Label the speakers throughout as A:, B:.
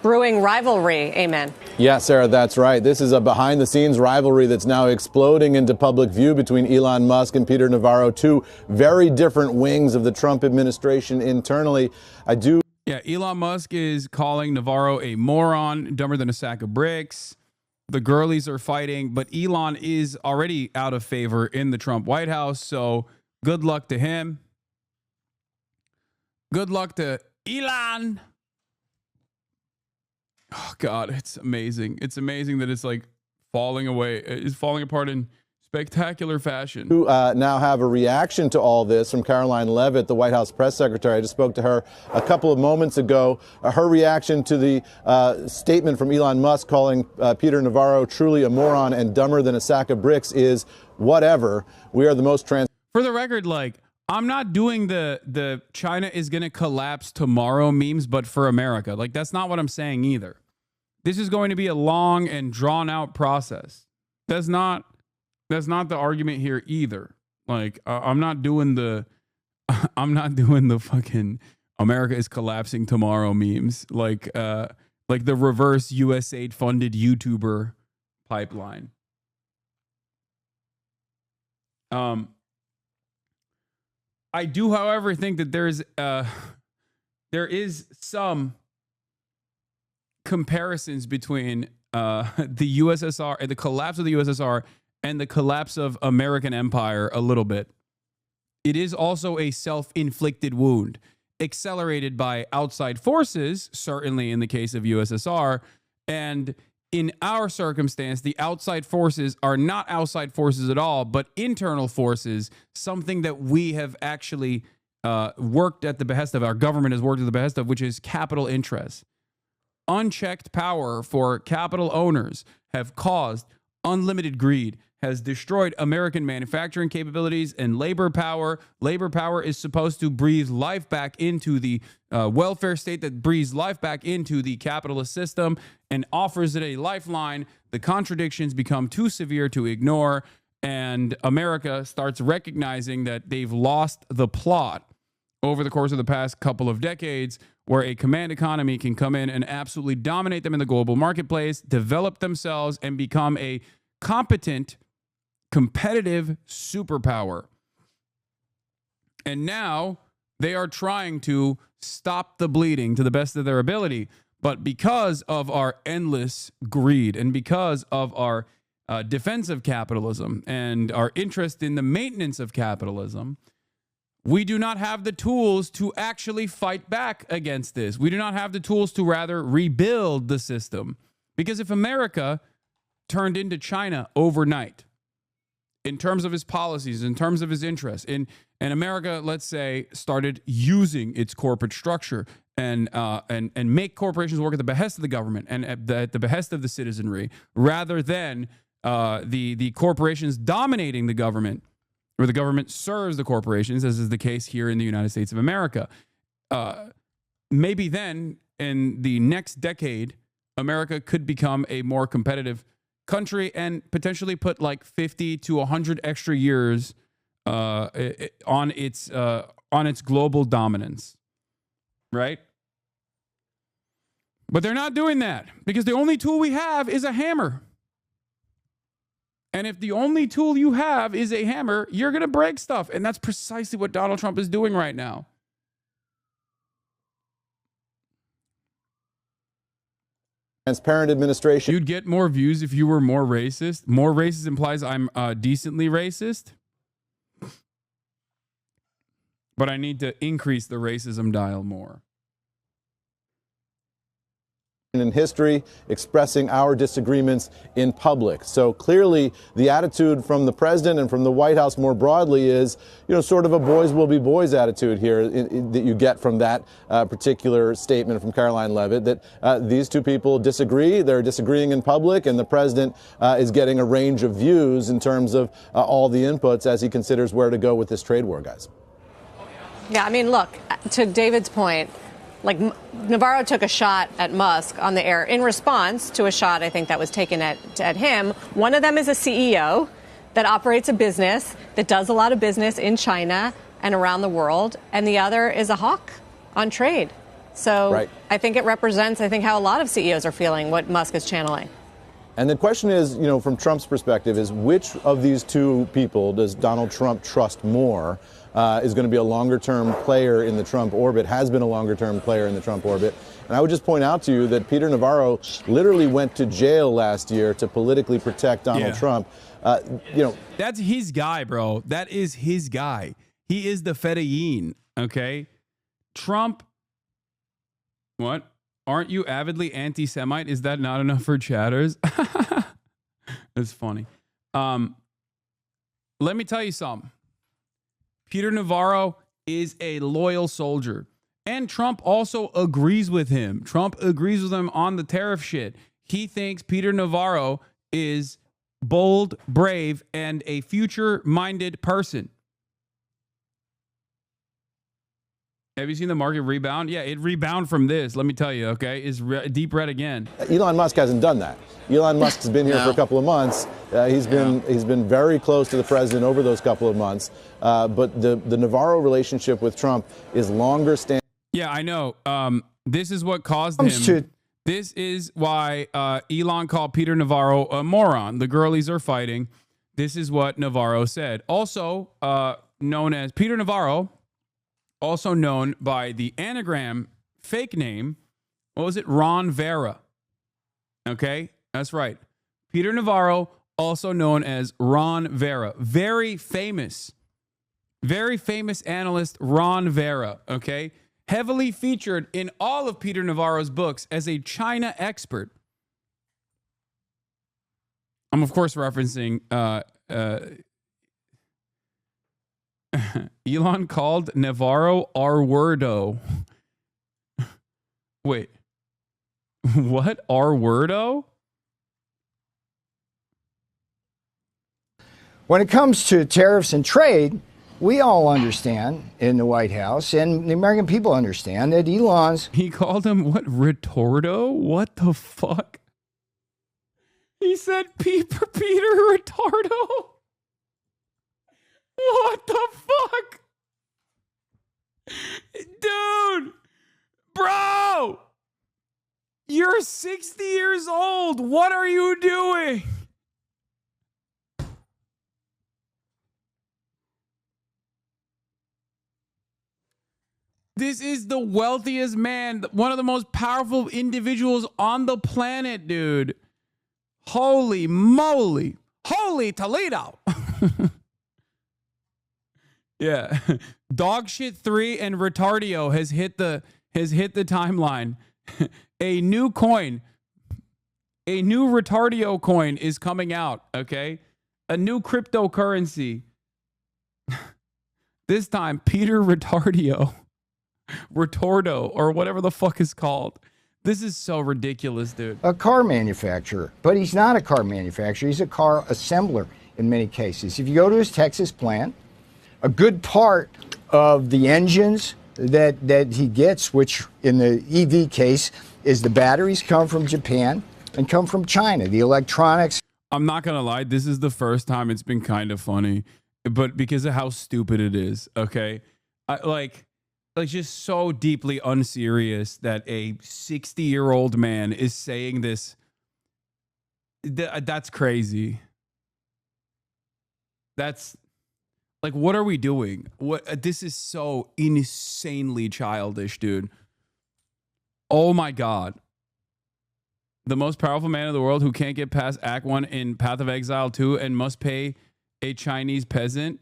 A: brewing rivalry. Amen.
B: Yeah, Sarah, that's right. This is a behind-the-scenes rivalry that's now exploding into public view between Elon Musk and Peter Navarro, two very different wings of the Trump administration internally.
C: Yeah, Elon Musk is calling Navarro a moron, dumber than a sack of bricks. The girlies are fighting, but Elon is already out of favor in the Trump White House, so good luck to him. Good luck to Elon. Oh, God, it's amazing. It's amazing that it's like falling away. It's falling apart in spectacular fashion.
B: To now have a reaction to all this from Caroline Leavitt, the White House press secretary. I just spoke to her a couple of moments ago. Her reaction to the statement from Elon Musk calling Peter Navarro truly a moron and dumber than a sack of bricks is whatever. We are the most
C: For the record, like, I'm not doing the China is going to collapse tomorrow memes, but for America. Like, that's not what I'm saying either. This is going to be a long and drawn out process. That's not the argument here either. Like, I'm not doing the fucking America is collapsing tomorrow memes. Like the reverse USAID funded YouTuber pipeline. I do, however, think that there is some comparisons between the USSR and the collapse of the USSR and the collapse of American empire a little bit. It is also a self-inflicted wound, accelerated by outside forces, certainly in the case of USSR, and in our circumstance, the outside forces are not outside forces at all, but internal forces, something that we have actually worked at the behest of, our government has worked at the behest of, which is capital interests. Unchecked power for capital owners have caused unlimited greed, has destroyed American manufacturing capabilities and labor power. Labor power is supposed to breathe life back into the welfare state that breathes life back into the capitalist system and offers it a lifeline. The contradictions become too severe to ignore, and America starts recognizing that they've lost the plot over the course of the past couple of decades, where a command economy can come in and absolutely dominate them in the global marketplace, develop themselves, and become a competent, competitive superpower. And now they are trying to stop the bleeding to the best of their ability. But because of our endless greed and because of our defense of capitalism and our interest in the maintenance of capitalism, we do not have the tools to actually fight back against this. We do not have the tools to rather rebuild the system. Because if America turned into China overnight, in terms of his policies, in terms of his interests, and America, let's say, started using its corporate structure and make corporations work at the behest of the government and at the behest of the citizenry, rather than the corporations dominating the government, where the government serves the corporations, as is the case here in the United States of America. Maybe then, in the next decade, America could become a more competitive country and potentially put like 50 to 100 extra years on its global dominance, right? But they're not doing that because the only tool we have is a hammer. And if the only tool you have is a hammer, you're going to break stuff. And that's precisely what Donald Trump is doing right now.
B: Transparent administration.
C: You'd get more views if you were more racist. More racist implies I'm decently racist. But I need to increase the racism dial more.
B: In history, expressing our disagreements in public. So clearly the attitude from the president and from the White House more broadly is, sort of a boys will be boys attitude here that you get from that particular statement from Caroline Leavitt, that these two people disagree, they're disagreeing in public, and the president is getting a range of views in terms of all the inputs as he considers where to go with this trade war, guys.
A: Yeah, I mean, look, to David's point, like Navarro took a shot at Musk on the air in response to a shot, I think, that was taken at him. One of them is a CEO that operates a business that does a lot of business in China and around the world. And the other is a hawk on trade. So
B: Right.
A: I think it represents, how a lot of CEOs are feeling what Musk is channeling.
B: And the question is, from Trump's perspective, is which of these two people does Donald Trump trust more? Is going to be a longer-term player in the Trump orbit, has been a longer-term player in the Trump orbit. And I would just point out to you that Peter Navarro literally went to jail last year to politically protect Donald Trump.
C: That's his guy, bro. That is his guy. He is the Fedayeen, okay? Trump, what? Aren't you avidly anti-Semite? Is that not enough for chatters? That's funny. Let me tell you something. Peter Navarro is a loyal soldier. And Trump also agrees with him. Trump agrees with him on the tariff shit. He thinks Peter Navarro is bold, brave, and a future-minded person. Have you seen the market rebound? Yeah, it rebound from this. Let me tell you, okay? It's deep red again.
B: Elon Musk hasn't done that. Elon Musk has been here for a couple of months. He's been very close to the president over those couple of months. But the Navarro relationship with Trump is longer standing.
C: Yeah, I know. This is what caused him. This is why Elon called Peter Navarro a moron. The girlies are fighting. This is what Navarro said. Also known as Peter Navarro, also known by the anagram fake name, what was it? Ron Vera. Okay, that's right. Peter Navarro, also known as Ron Vera. Very famous analyst Ron Vera, okay? Heavily featured in all of Peter Navarro's books as a China expert. I'm, of course, referencing Elon called Navarro R-wordo. Wait. What? R-wordo?
D: When it comes to tariffs and trade, we all understand in the White House, and the American people understand, that Elon's...
C: He called him, what, retordo? What the fuck? He said Peter Retardo? What the fuck? Dude! Bro! You're 60 years old. What are you doing? This is the wealthiest man, one of the most powerful individuals on the planet, dude. Holy moly. Holy Toledo. Yeah. Dog shit 3 and Retardio has hit the timeline. A new coin. A new Retardio coin is coming out, okay? A new cryptocurrency. This time Peter Retardio. Retordo, or whatever the fuck is called. This is so ridiculous, dude.
D: a car manufacturer, but he's not a car manufacturer. He's a car assembler in many cases. If you go to his Texas plant, a good part of the engines that he gets, which in the EV case is the batteries, come from Japan and come from China. The electronics.
C: I'm not gonna lie, this is the first time it's been kind of funny, but because of how stupid it is, okay? Like just so deeply unserious that a 60-year-old man is saying this. That's crazy. That's like, what are we doing? This is so insanely childish, dude. Oh my God. The most powerful man in the world who can't get past Act 1 in Path of Exile 2 and must pay a Chinese peasant.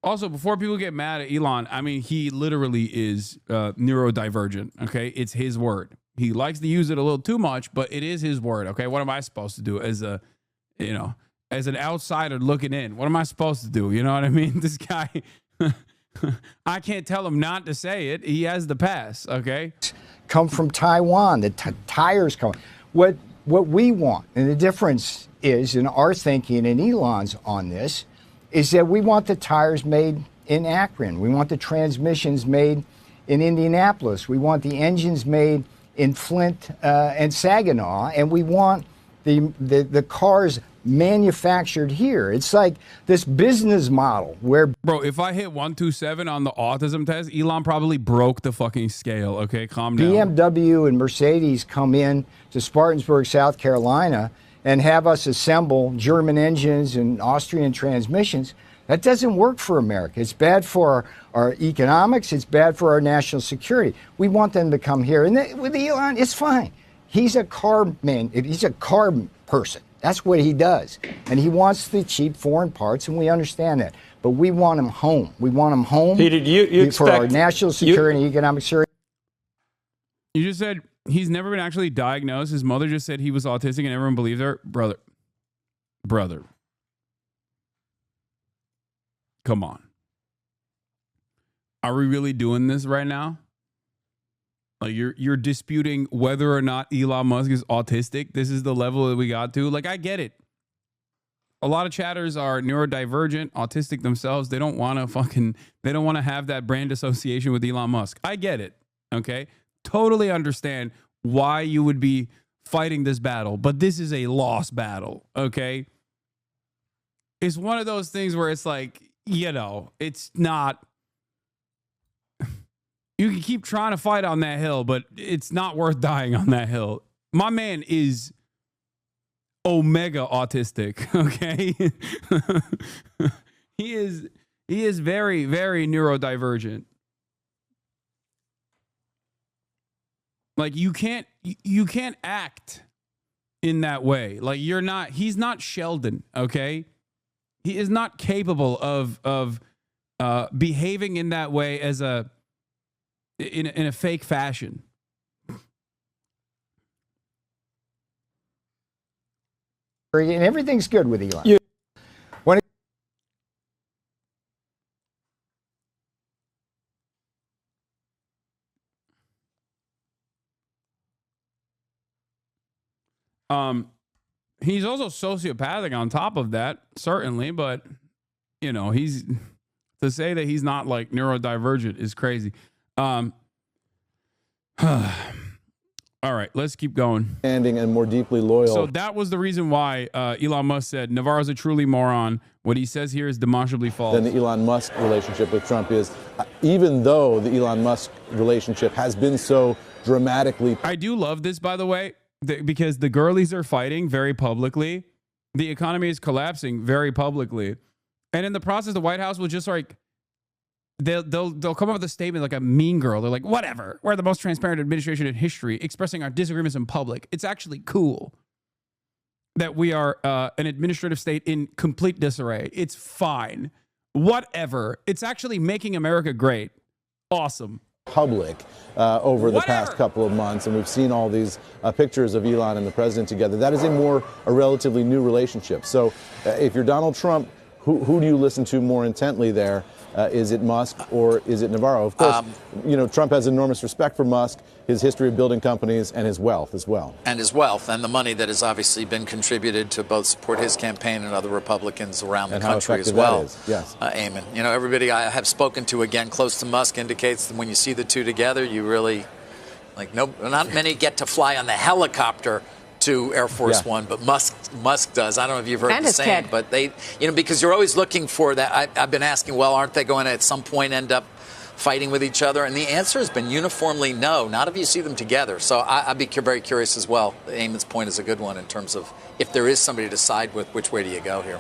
C: Also, before people get mad at Elon, I mean, he literally is neurodivergent, okay? It's his word. He likes to use it a little too much, but it is his word, okay? What am I supposed to do as an outsider looking in? What am I supposed to do? You know what I mean? This guy, I can't tell him not to say it. He has the pass, okay?
D: Come from Taiwan. The tires come. What we want, and the difference is in our thinking and Elon's on this, is that we want the tires made in Akron. We want the transmissions made in Indianapolis. We want the engines made in Flint and Saginaw. And we want the cars manufactured here. It's like this business model where,
C: bro, if I hit 127 on the autism test, Elon probably broke the fucking scale. Okay, calm down.
D: BMW and Mercedes come in to Spartanburg, South Carolina, and have us assemble German engines and Austrian transmissions. That doesn't work for America. It's bad for our economics. It's bad for our national security. We want them to come here. And with Elon, it's fine. He's a car man. He's a car person. That's what he does. And he wants the cheap foreign parts, and we understand that. But we want him home. We want him home
E: Peter, you
D: for our national security and economic security.
C: You just said he's never been actually diagnosed. His mother just said he was autistic and everyone believes her. Brother. Come on. Are we really doing this right now? Like you're disputing whether or not Elon Musk is autistic. This is the level that we got to. Like, I get it. A lot of chatters are neurodivergent, autistic themselves. They don't want to have that brand association with Elon Musk. I get it. Okay. Totally understand why you would be fighting this battle, but this is a lost battle. Okay. It's one of those things where it's like, it's not. You can keep trying to fight on that hill, but it's not worth dying on that hill. My man is omega autistic, okay? He is very, very neurodivergent. Like you can't act in that way. Like he's not Sheldon, okay? He is not capable of behaving in that way as in a fake fashion.
D: And everything's good with Elon.
C: He's also sociopathic on top of that, certainly, but he's to say that he's not like neurodivergent is crazy. All right, let's keep going.
B: And more deeply loyal.
C: So that was the reason why Elon Musk said Navarro's a truly moron. What he says here is demonstrably false.
B: Then the Elon Musk relationship with Trump is, even though the Elon Musk relationship has been so dramatically.
C: I do love this, by the way, because the girlies are fighting very publicly. The economy is collapsing very publicly. And in the process, the White House will just like, they'll come up with a statement like a mean girl. They're like, whatever, we're the most transparent administration in history, expressing our disagreements in public. It's actually cool that we are an administrative state in complete disarray. It's fine. Whatever. It's actually making America great. Awesome.
B: Public over the past couple of months, and we've seen all these pictures of Elon and the president together. That is a relatively new relationship. So if you're Donald Trump, who do you listen to more intently there? Is it Musk or is it Navarro? Of course, Trump has enormous respect for Musk, his history of building companies, and his wealth as well.
F: And his wealth and the money that has obviously been contributed to both support his campaign and other Republicans around the country as well.
B: Yes.
F: Eamon, everybody I have spoken to, again, close to Musk indicates that when you see the two together, you really, not many get to fly on the helicopter to Air Force One, but Musk does. I don't know if you've heard
A: and
F: the same, but they, because you're always looking for that. I've been asking, well, aren't they going to at some point end up fighting with each other? And the answer has been uniformly no. Not if you see them together. So I'd be very curious as well. Eamon's point is a good one in terms of if there is somebody to side with, which way do you go here?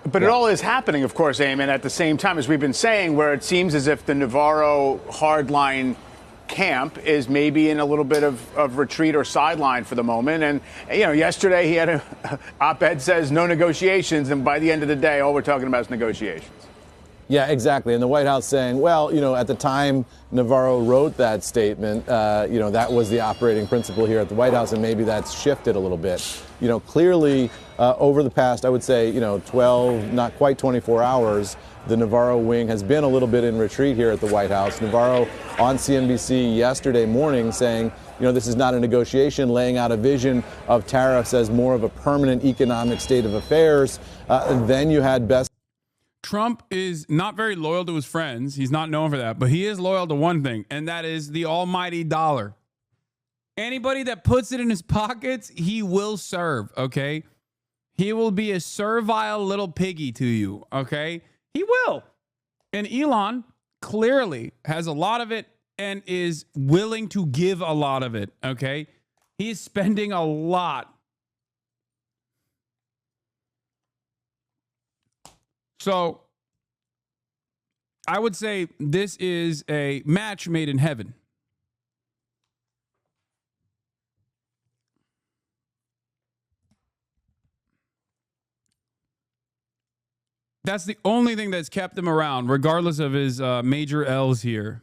G: But it all is happening, of course, Eamon, at the same time, as we've been saying, where it seems as if the Navarro hardline camp is maybe in a little bit of retreat or sideline for the moment. And, yesterday he had a op-ed says no negotiations. And by the end of the day, all we're talking about is negotiations.
B: Yeah, exactly. And the White House saying, well, at the time Navarro wrote that statement, that was the operating principle here at the White House. And maybe that's shifted a little bit. Clearly over the past, I would say, 12, not quite 24 hours, the Navarro wing has been a little bit in retreat here at the White House. Navarro on CNBC yesterday morning saying, this is not a negotiation, laying out a vision of tariffs as more of a permanent economic state of affairs. Then you had
C: Trump is not very loyal to his friends. He's not known for that, but he is loyal to one thing, and that is the almighty dollar. Anybody that puts it in his pockets, he will serve, okay? He will be a servile little piggy to you, okay? He will. And Elon clearly has a lot of it and is willing to give a lot of it, okay? He is spending a lot. So I would say this is a match made in heaven. That's the only thing that's kept him around, regardless of his major L's here.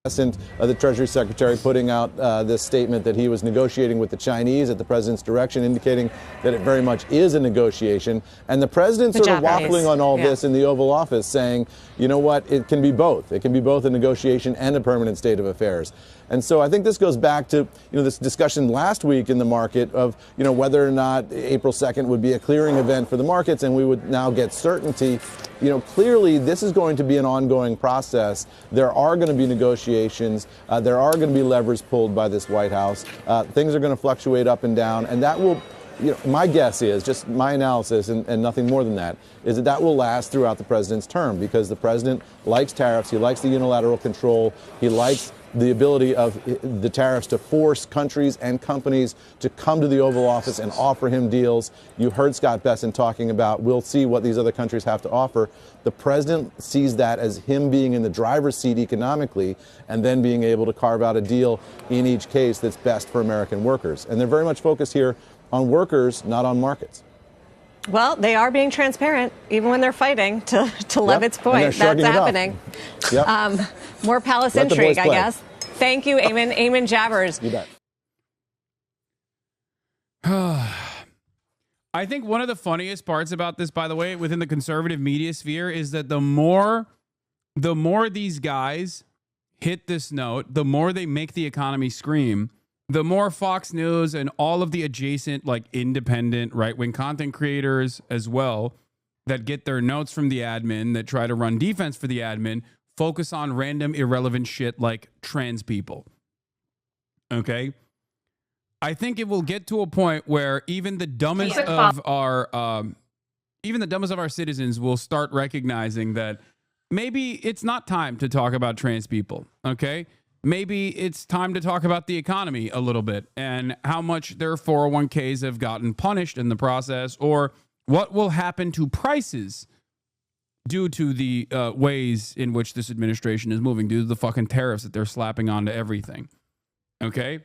B: The Treasury Secretary putting out this statement that he was negotiating with the Chinese at the president's direction, indicating that it very much is a negotiation. And the president sort of waffling on all this in the Oval Office, saying, you know what, it can be both. It can be both a negotiation and a permanent state of affairs. And so I think this goes back to, this discussion last week in the market of, whether or not April 2nd would be a clearing event for the markets and we would now get certainty. Clearly this is going to be an ongoing process. There are going to be negotiations. There are going to be levers pulled by this White House. Things are going to fluctuate up and down. And that will, my guess is, just my analysis and nothing more than that, is that will last throughout the president's term, because the president likes tariffs. He likes the unilateral control. He likes the ability of the tariffs to force countries and companies to come to the Oval Office and offer him deals. You heard Scott Besson talking about, we'll see what these other countries have to offer. The president sees that as him being in the driver's seat economically and then being able to carve out a deal in each case that's best for American workers. And they're very much focused here on workers, not on markets.
A: Well, they are being transparent, even when they're fighting, to Levitt's point. That's happening. More palace intrigue, I guess. Thank you, Eamon. Eamon Jabbers.
B: You bet.
C: I think one of the funniest parts about this, by the way, within the conservative media sphere, is that the more these guys hit this note, the more they make the economy scream, the more Fox News and all of the adjacent, independent right-wing content creators as well that get their notes from the admin, that try to run defense for the admin, focus on random irrelevant shit like trans people. Okay? I think it will get to a point where even the dumbest of our citizens will start recognizing that maybe it's not time to talk about trans people. Okay? Maybe it's time to talk about the economy a little bit and how much their 401ks have gotten punished in the process, or what will happen to prices due to the ways in which this administration is moving, due to the fucking tariffs that they're slapping onto everything. Okay?